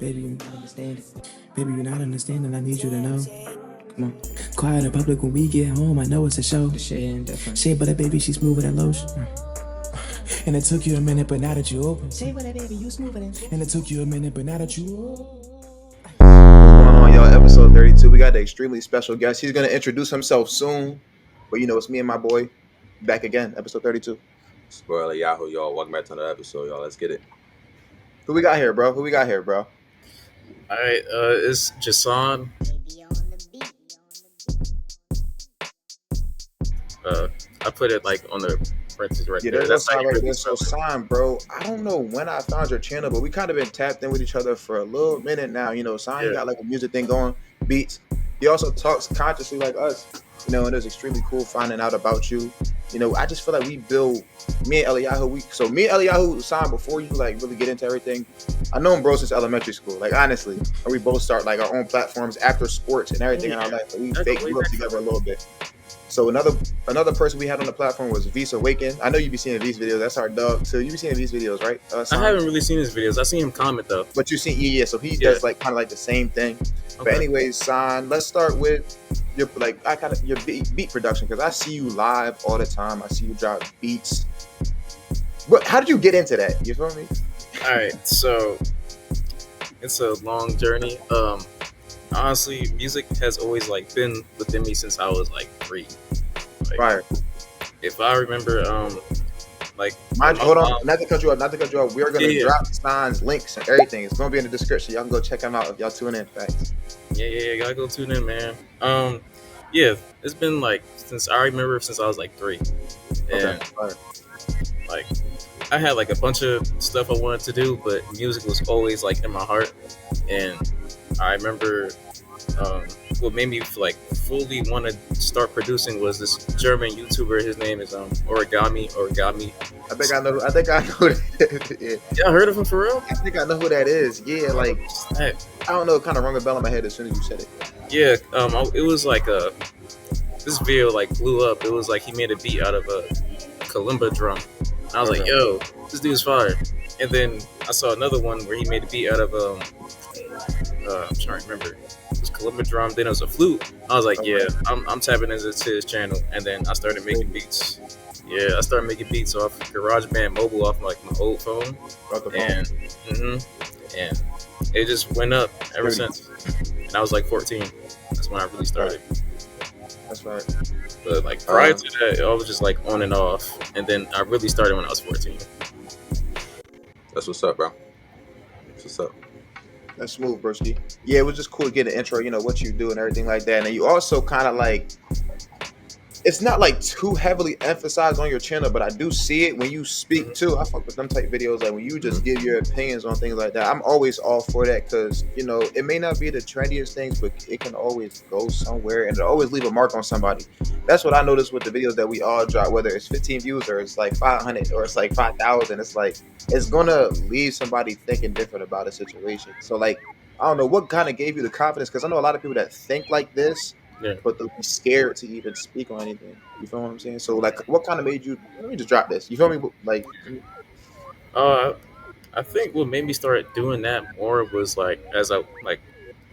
Baby, you're not understanding. Baby, you're not understanding. I need you to know. Come on. Quiet in public when we get home. I know it's a show. The shit, different. Shit, but that baby, she's smoother than lotion. And it took you a minute, but now that you open. Say what that baby, you smoother than. And it took you a minute, but now that you open. What's going on, y'all? Episode 32. We got an extremely special guest. He's gonna introduce himself soon. But you know, it's me and my boy back again. Episode 32. Spoiler Yahoo, y'all. Welcome back to another episode, y'all. Let's get it. Who we got here, bro? All right, it's JustSahn. I put it like on the parentheses right there. That's right there. So, Sahn, bro, I don't know when I found your channel, but we kind of been tapped in with each other for a little minute now. You know, Sahn, you got like a music thing going, beats. He also talks consciously like us, you know, and it's extremely cool finding out about you. You know, I just feel like we build, me and Eliyahu, me and Eliyahu, Sahn, before you like really get into everything, I know him, bro, since elementary school. Like, honestly, and we both start like our own platforms after sports and everything in our life. Like, we grew up together a little bit. So another person we had on the platform was V's Awaken. I know you be seeing V's videos. That's our dog too. You be seeing V's videos, right? I haven't really seen his videos. I seen him comment though. But you seen, yeah. So he does like kind of like the same thing. Okay. But anyways, Sahn, let's start with your your beat production, because I see you live all the time. I see you drop beats. But how did you get into that? You feel me? All right, so it's a long journey. Honestly, music has always like been within me since I was like 3. Like, right. If I remember, like, hold on, not to cut you off. We are gonna drop Sahn's links and everything. It's gonna be in the description. Y'all can go check them out if y'all tune in. Thanks. Yeah, gotta go tune in, man. Yeah, it's been like since I was like 3, and like I had like a bunch of stuff I wanted to do, but music was always like in my heart. And I remember what made me like fully want to start producing was this German YouTuber. His name is Origami. I think I know that. Yeah, I heard of him for real. I think I know who that is. Yeah, like I don't know, it kind of rung a bell in my head as soon as you said it. Yeah, it was like this video like blew up. It was like he made a beat out of a kalimba drum. And I was like, yo, this dude's fire. And then I saw another one where he made a beat out of I'm trying to remember. It was kalimba drum. Then it was a flute. I was like, yeah, I'm tapping into his channel. And then I started making beats. Yeah, I started making beats off GarageBand Mobile off like my old phone. And it just went up ever since. And I was like 14. That's when I really started. That's right. But like prior to that, I was just like on and off. And then I really started when I was 14. That's what's up, bro. That's what's up. That's smooth, broski. Yeah, it was just cool to get an intro, you know, what you do and everything like that. And you also kind of like, it's not like too heavily emphasized on your channel, but I do see it when you speak too. I fuck with them type videos, like when you just give your opinions on things like that. I'm always all for that, because, you know, it may not be the trendiest things, but it can always go somewhere and it'll always leave a mark on somebody. That's what I noticed with the videos that we all drop, whether it's 15 views or it's like 500 or it's like 5,000. It's like, it's gonna leave somebody thinking different about a situation. So like, I don't know what kind of gave you the confidence, because I know a lot of people that think like this, but they'll be scared to even speak on anything. You feel what I'm saying? So like, what kind of made you, let me just drop this, you feel me? Like, I think what made me start doing that more was like as I like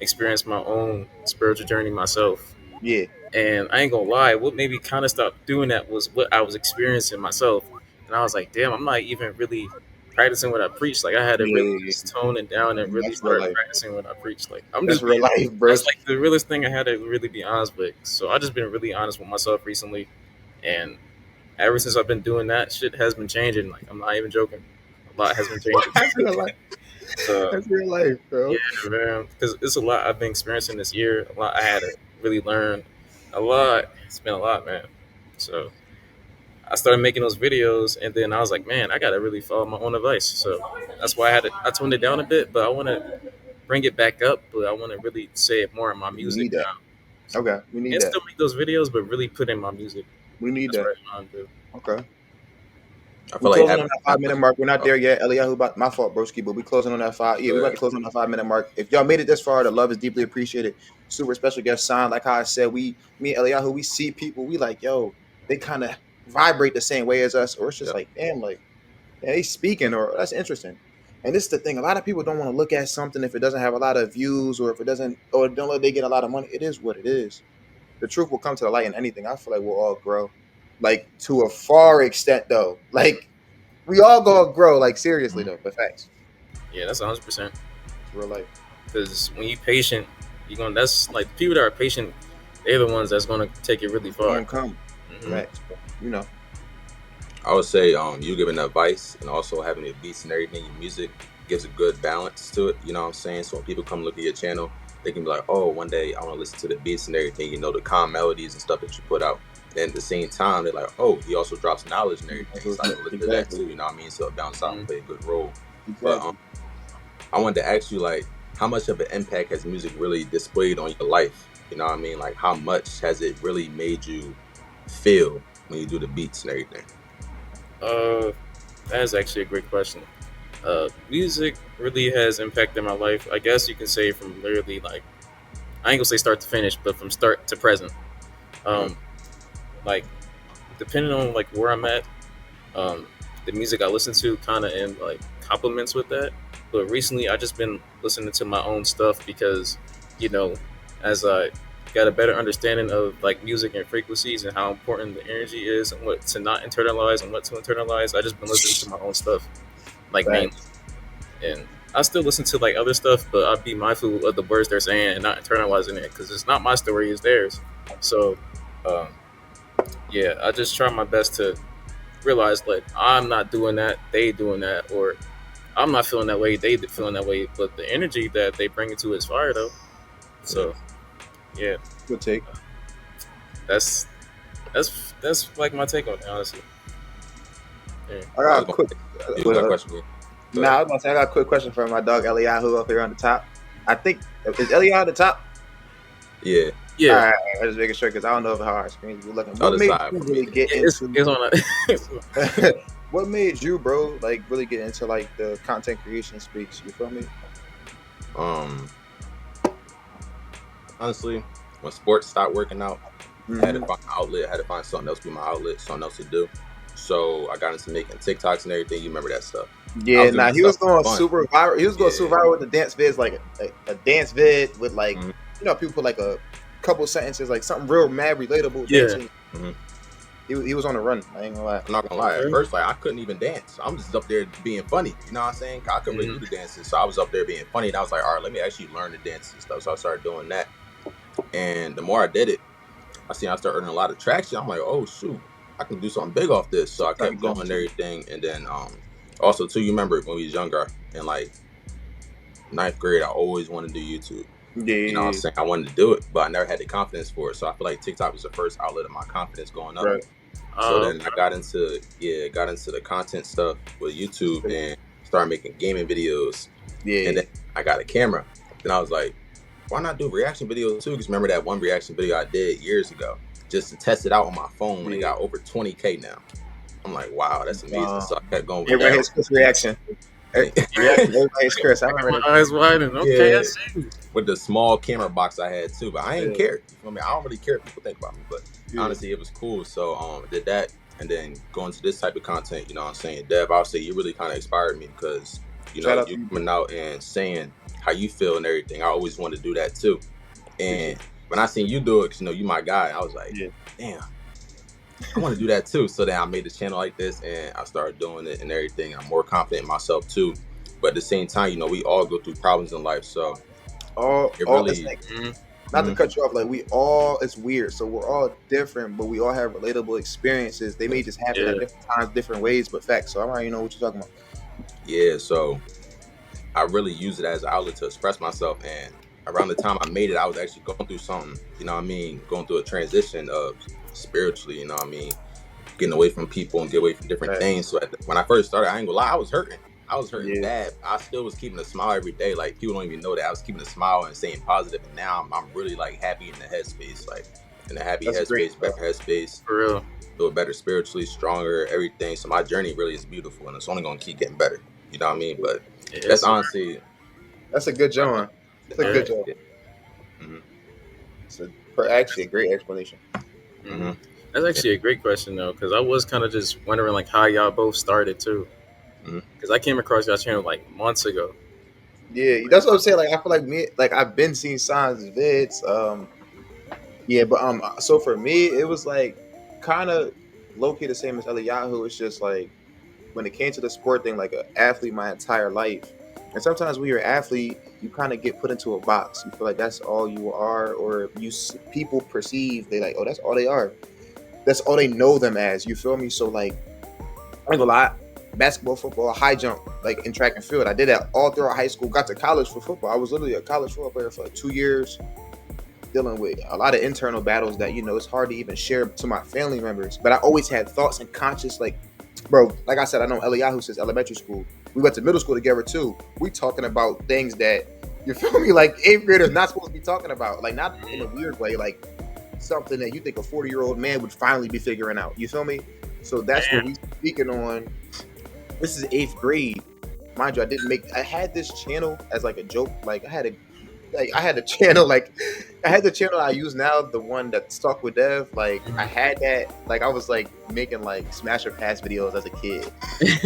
experienced my own spiritual journey myself. Yeah. And I ain't gonna lie, what made me kind of stop doing that was what I was experiencing myself. And I was like, damn, I'm not even really practicing what I preach. Like I had to really just tone it down and really start practicing what I preach. Like I'm just real life, bro. That's like the realest thing I had to really be honest with. So I just been really honest with myself recently, and ever since I've been doing that, shit has been changing. Like I'm not even joking. A lot has been changing. That's real life. That's real life, bro. Yeah, man. Because it's a lot I've been experiencing this year. A lot I had to really learn. A lot. It's been a lot, man. So I started making those videos, and then I was like, man, I gotta really follow my own advice. So that's why I toned it down a bit, but I want to bring it back up. But I want to really say it more in my music now. So, okay, we need that. Still make those videos, but really put in my music. We need that. Okay. I feel like closing on that 5-minute mark. We're not there yet, Eliyahu. My fault, broski. But we closing on that 5. Yeah, we about to close on that 5-minute mark. If y'all made it this far, the love is deeply appreciated. Super special guest Sahn. Like how I said, me and Eliyahu, we see people. We like, yo, they kind of vibrate the same way as us, or it's just like, damn, like, yeah, they speaking, or that's interesting. And this is the thing: a lot of people don't want to look at something if it doesn't have a lot of views, or if it doesn't, or don't let they get a lot of money. It is what it is. The truth will come to the light in anything. I feel like we'll all grow, like to a far extent, though. Like we all gonna grow, like seriously though. But facts, Yeah, that's 100%. it's real life. Because when you patient, you going that's like people that are patient. They're the ones that's gonna take it really It's gonna far. come. Hmm. Facts, bro. You know. I would say you giving advice and also having the beats and everything, your music gives a good balance to it. You know what I'm saying? So when people come look at your channel, they can be like, oh, one day I want to listen to the beats and everything, the calm melodies and stuff that you put out. And at the same time, they're like, oh, he also drops knowledge and everything. So I can listen to that too, Exactly. you know what I mean? So it bounce out and Hmm. play a good role. But Exactly. I wanted to ask you, like, how much of an impact has music really displayed on your life? You know what I mean? Like, how much has it really made you feel when you do the beats and everything? Uh, that is actually a great question. Music really has impacted my life. I guess you can say from literally like I ain't gonna say start to finish, but from start to present. Mm-hmm. Um, like depending on like where I'm at, um, the music I listen to kind of in like complements with that. But recently, I just been listening to my own stuff because, you know, as I got a better understanding of like music and frequencies and how important the energy is and what to not internalize and what to internalize. I just been listening to my own stuff like mainly, Facts. and I still listen to like other stuff, but I'd be mindful of the words they're saying and not internalizing it because it's not my story, it's theirs. So, um, yeah, I just try my best to realize like I'm not doing that, they doing that, or I'm not feeling that way, they feeling that way. But the energy that they bring into it is fire though. Yeah. So yeah, Good take. that's that's like my take on it, honestly. Yeah. I I got was a going quick. to you got a question for me? Go Nah, ahead. I was gonna say I got a quick question for my dog Eliyahu up here on the top. I think is Eliyahu the top? Yeah, All Yeah, right, I was just making sure because I don't know how our screens be looking. What other made side you from me. really get into? it's on a What made you, bro, like really get into like the content creation space? You feel me? Um, Honestly, when sports stopped working out, I had to Hmm. find an outlet. I had to find something else to be my outlet, something else to do. So I got into making TikToks and everything. You remember that stuff? I Yeah, was doing nah, that he stuff was going for fun. super viral. He was going super Yeah. viral with the dance vids, like a dance vid with like Hmm. people put like a couple sentences, like something real mad relatable yeah. dancing. Hmm. He was on the run. I ain't gonna lie. I'm not gonna lie. At Okay. first, like I couldn't even dance. I'm just up there being funny. You know what I'm saying? I couldn't really Hmm. do the dances, so I was up there being funny. And I was like, all right, let me actually learn the dances and stuff. So I started doing that. And the more I did it, I started earning a lot of traction. I'm like, oh shoot, I can do something big off this. So I TikTok kept going and executive. everything. And then also too, you remember when we was younger in like ninth grade, I always wanted to do YouTube. You know what I'm Yeah, saying? I wanted to do it, but I never had the confidence for it. So I feel like TikTok was the first outlet of my confidence going up. right. So Oh, then I got into the content stuff with YouTube and started making gaming videos. And Yeah, then I got a camera. Then I was like, why not do reaction videos too? Because remember that one reaction video I did years ago just to test it out on my phone when it yeah. got over 20K now. I'm like, wow, that's amazing. So I kept going with Everybody that. hates Chris' reaction. Reaction. Everybody hates Chris. I remember my him. eyes wide and okay, I Yeah, see. with the small camera box I had too, but I ain't Yeah, care. You feel me? I don't really care what people think about me, but yeah. honestly, it was cool. So did that, and then going to this type of content. You know what I'm saying? Dev, I'll say you really kind of inspired me because Shout out you to you, bro. coming out and saying how you feel and everything. I always wanted to do that too. Appreciate And when I seen you do it, 'cause, you my guy, I was like, it. damn, I want to do that too. So then I made a channel like this and I started doing it and everything. I'm more confident in myself too. But at the same time, we all go through problems in life. So it All it's really, like Mhm. not to cut you off, like we all it's weird. So we're all different, but we all have relatable experiences. They may just happen Yeah. at different times, different ways, but facts. So I already know what you're talking about. yeah. So I really use it as an outlet to express myself. And around the time I made it, I was actually going through something, you know what I mean? Going through a transition of spiritually, you know what I mean? Getting away from people and get away from different things. Facts. So when I first started, I ain't gonna lie, I was hurting. I was hurting Yeah, bad. I still was keeping a smile every day. Like people don't even know that I was keeping a smile and staying positive. And now I'm really like happy in the headspace, like in a happy that's great, headspace, bro. better headspace, For real. feel better spiritually, stronger, everything. So my journey really is beautiful, and it's only gonna keep getting better. You know what I mean? But that's Yes. honestly, That's a good job. That's a Yeah. good job. yeah. Hmm. It's actually a great explanation. Hmm. Hmm. That's actually a great question though, because I was kind of just wondering like how y'all both started too. because I came across your channel like months ago. Yeah, that's what I'm saying. Like I feel like me, like I've been seeing Sahn's vids. Yeah, but so for me, it was like kind of low key the same as Eliyahu. It's just like when it came to the sport thing, like an athlete my entire life. And sometimes when you're an athlete, you kind of get put into a box. You feel like that's all you are, or people perceive they like, oh, that's all they are. That's all they know them as. You feel me? So like, I ain't gonna lie, basketball, football, high jump, like in track and field. I did that all throughout high school. Got to college for football. I was literally a college football player for like 2 years, dealing with a lot of internal battles that it's hard to even share to my family members. But I always had thoughts and conscious, like, bro, like I said, I know Eliyahu since elementary school. We went to middle school together too. We talking about things that, you feel me, like eighth graders not supposed to be talking about, like not in a weird way, like something that you think a 40-year-old man would finally be figuring out. You feel me? So that's what we speaking on. This is eighth grade, mind you. I had this channel as like a joke. Like I had a channel, like I had the channel I use now, the one that stuck with Dev. Like I had that, like I was like making like smash or pass videos as a kid.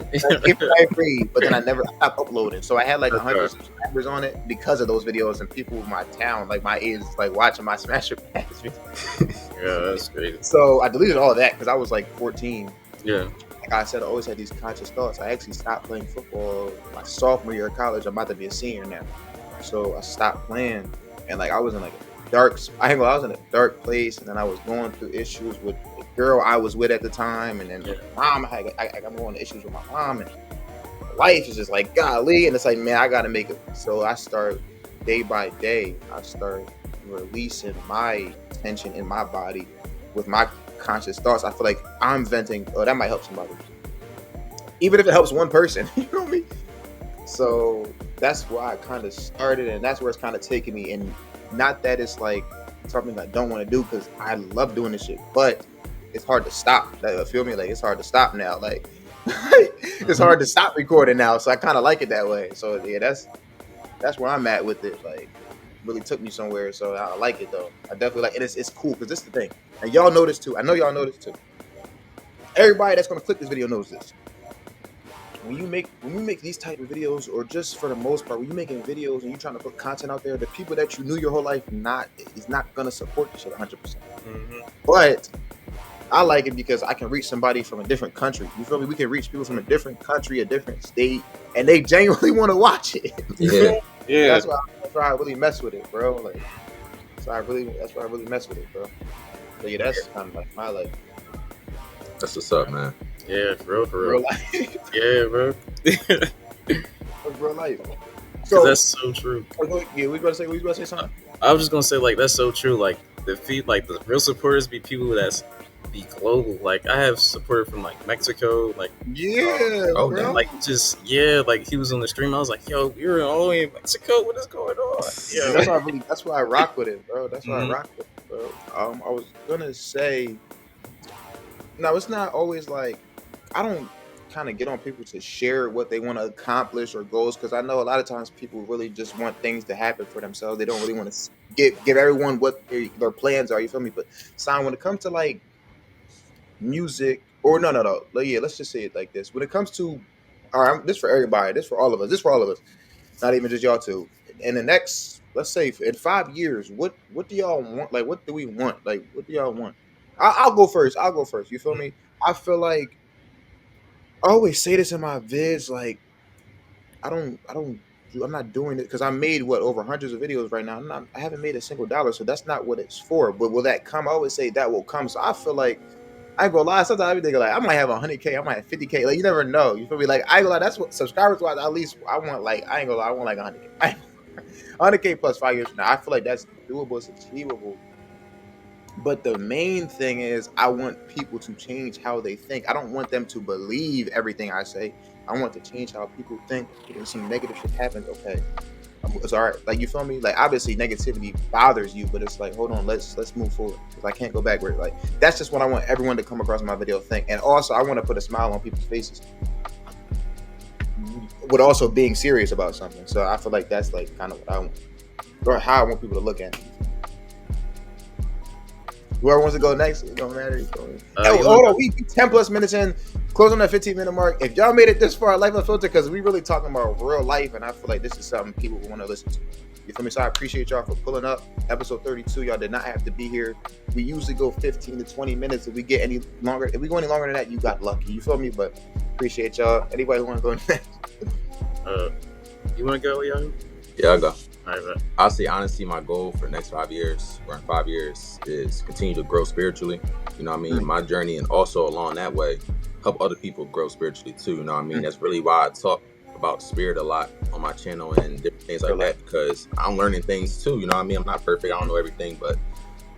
Like, but then I stopped uploading. So I had like 100 subscribers on it because of those videos, and people in my town, like my age, like watching my smash or pass videos. Yeah, that's crazy. So I deleted all of that because I was like 14. Yeah. Like I said, I always had these conscious thoughts. I actually stopped playing football my sophomore year of college. I'm about to be a senior now. So I stopped playing, and like I was in like I was in a dark place, and then I was going through issues with the girl I was with at the time, and then my mom, I got more issues with my mom, and life is just like golly, and it's like, man, I gotta make it. So I start day by day, I start releasing my tension in my body with my conscious thoughts. I feel like I'm venting. Oh, that might help somebody, even if it helps one person. You know me. So that's why I kind of started, and that's where it's kind of taking me. And not that it's like something I don't want to do, because I love doing this shit, but it's hard to stop. Like, feel me? Like it's hard to stop now. Like it's hard to stop recording now. So I kind of like it that way. So yeah, that's where I'm at with it. Like really took me somewhere. So I like it though. I definitely like it. It's cool because this is the thing, and y'all know this too. I know y'all know this too. Everybody that's gonna click this video knows this. When you make these type of videos, or just for the most part, when you're making videos and you're trying to put content out there, the people that you knew your whole life is not gonna support the shit 100%. But I like it because I can reach somebody from a different country. You feel me? We can reach people from a different country, a different state, and they genuinely want to watch it. Yeah. That's why I really mess with it, bro. Like, that's why I really mess with it, bro. So yeah, that's kind of like my life. That's what's up, man. Yeah, for real. Real life. Yeah, bro. That's real life. So that's so true. Yeah, we about to say something. I was just gonna say, like, that's so true. Like the real supporters be people that's be global. Like I have support from like Mexico, like bro. like just like he was on the stream. I was like, yo, you're all the way in Mexico. What is going on? Yeah, that's why I rock with it, bro. That's why I rock with it, bro. I was gonna say, no, it's not always like I don't kind of get on people to share what they want to accomplish or goals, because I know a lot of times people really just want things to happen for themselves. They don't really want to give everyone what their plans are. You feel me? But Sahn, when it comes to like music, or no, yeah, let's just say it like this. When it comes to, all right, this for everybody. This for all of us. Not even just y'all two. In the next, let's say in 5 years, what do y'all want? Like, what do we want? Like, what do y'all want? I'll go first. You feel me? I feel like I always say this in my vids, like I'm not doing it because I made over hundreds of videos right now. I haven't made a single dollar, so that's not what it's for. But will that come? I always say that will come. So I feel like I ain't gonna lie. Sometimes I be thinking like I might have 100K, I might have 50K. Like you never know. You feel me? Like I ain't gonna lie. That's what subscribers wise. At least I want like I ain't gonna lie. I want like 100K. 100K plus 5 years from now. I feel like that's doable. It's achievable. But the main thing is I want people to change how they think. I don't want them to believe everything I say. I want to change how people think. When some negative shit happens, okay, it's all right. Like, you feel me? Like, obviously negativity bothers you, but it's like, hold on, let's move forward, because I can't go backward. Like, that's just what I want everyone to come across my video think. And also, I want to put a smile on people's faces, with also being serious about something. So I feel like that's like kind of what I want, or how I want people to look at me. Whoever wants to go next, it don't matter. Hold on, we 10 plus minutes in. close on that 15-minute mark. If y'all made it this far, Life Unfiltered, because we really talking about real life, and I feel like this is something people want to listen to. You feel me? So I appreciate y'all for pulling up. Episode 32, y'all did not have to be here. We usually go 15 to 20 minutes. If we get any longer, if we go any longer than that, you got lucky. You feel me? But appreciate y'all. Anybody who want to go next? You want to go, Yahoo? Yeah, I'll go. All right, man. I'll say honestly, my goal for the next 5 years, or in 5 years, is continue to grow spiritually. You know what I mean? My journey, and also along that way, help other people grow spiritually too. You know what I mean? That's really why I talk about spirit a lot on my channel and different things like that, because I'm learning things too. You know what I mean? I'm not perfect. I don't know everything, but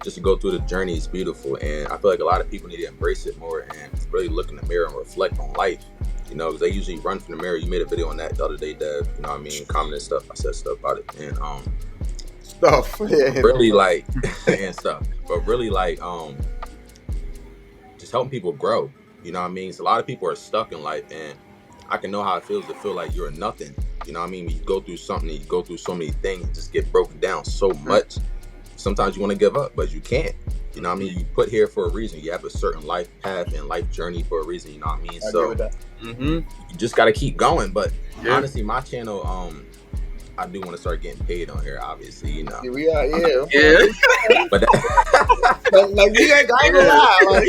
just to go through the journey is beautiful. And I feel like a lot of people need to embrace it more and really look in the mirror and reflect on life. You know, because they usually run from the mirror. You made a video on that the other day, Dev. You know what I mean? Commenting stuff. I said stuff about it. And Stuff. Yeah. really like and stuff. But really like just helping people grow. You know what I mean? So a lot of people are stuck in life, and I can know how it feels to feel like you're nothing. You know what I mean? When you go through something, you go through so many things, and just get broken down so much. Sometimes you want to give up, but you can't. You know what I mean? You put here for a reason. You have a certain life path and life journey for a reason. You know what I mean? So you just got to keep going. But honestly, my channel, I do want to start getting paid on here. Obviously, you know. Here we are, yeah. But like we ain't gonna lie.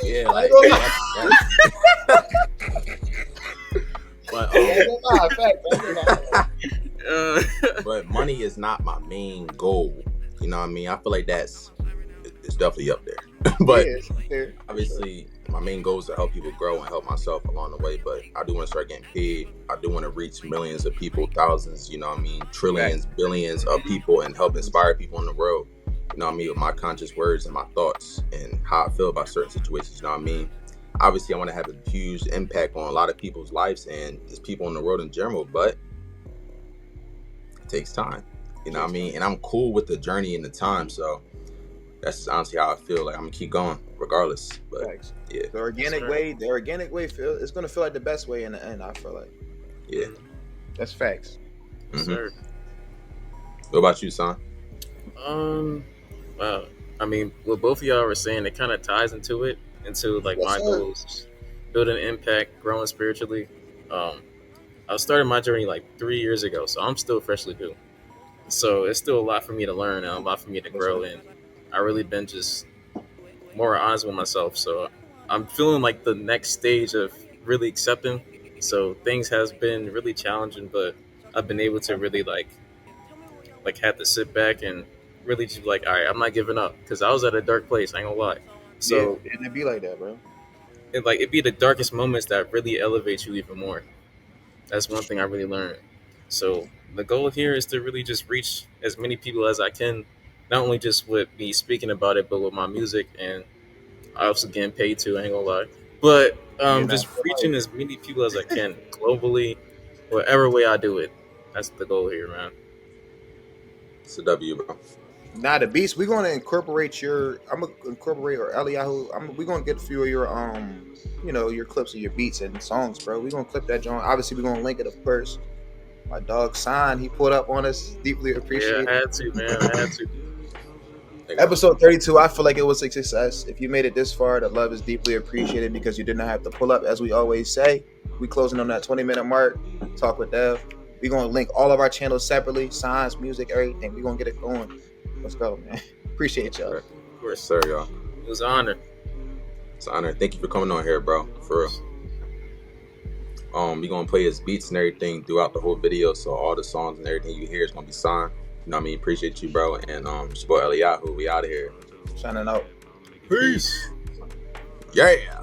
yeah, like. But but money is not my main goal. You know what I mean? I feel like it's definitely up there. But obviously, my main goal is to help people grow and help myself along the way. But I do want to start getting paid. I do want to reach millions of people, thousands, you know what I mean, trillions, billions of people, and help inspire people on the road. You know what I mean? With my conscious words and my thoughts and how I feel about certain situations. You know what I mean? Obviously, I want to have a huge impact on a lot of people's lives and just people on the road in general. But it takes time. You know what I mean? And I'm cool with the journey and the time. So that's just honestly how I feel. Like I'm gonna keep going regardless. But yeah. The organic way it's gonna feel like the best way in the end, I feel like. Yeah. That's facts. Sir. What about you, Sahn? Wow. I mean, what both of y'all were saying, it kind of ties into like my goals, building impact, growing spiritually. I started my journey like 3 years ago, so I'm still freshly new. So it's still a lot for me to learn and a lot for me to grow in. I really been just more honest with myself. So I'm feeling like the next stage of really accepting. So things has been really challenging, but I've been able to really like have to sit back and really just be like, all right, I'm not giving up, because I was at a dark place. I ain't gonna lie. So and it be like that, bro. It'd be the darkest moments that really elevate you even more. That's one thing I really learned. So the goal here is to really just reach as many people as I can, not only just with me speaking about it, but with my music, and I also getting paid too, I ain't gonna lie. But just reaching as many people as I can globally, whatever way I do it. That's the goal here, man. It's a W, bro. Nah, the beats, we're gonna incorporate or Eliyahu. We're gonna get a few of your your clips of your beats and songs, bro. We're gonna clip that joint. Obviously we're gonna link it, of course. My dog Sahn, he pulled up on us. Deeply appreciated. Yeah, I had to, man. I had to. Episode 32, I feel like it was a success. If you made it this far, the love is deeply appreciated, because you did not have to pull up, as we always say. We closing on that 20-minute mark. Talk with Dev. We're gonna link all of our channels separately, Sahn's music, everything. We're gonna get it going. Let's go, man. Appreciate y'all. Of course, sir, y'all. It was an honor. It's an honor. Thank you for coming on here, bro. For real. We're gonna play his beats and everything throughout the whole video, so all the songs and everything you hear is gonna be Sahn. You know what I mean? Appreciate you, bro. And it's your boy Eliyahu. We out of here. Signing out. Peace. Yeah.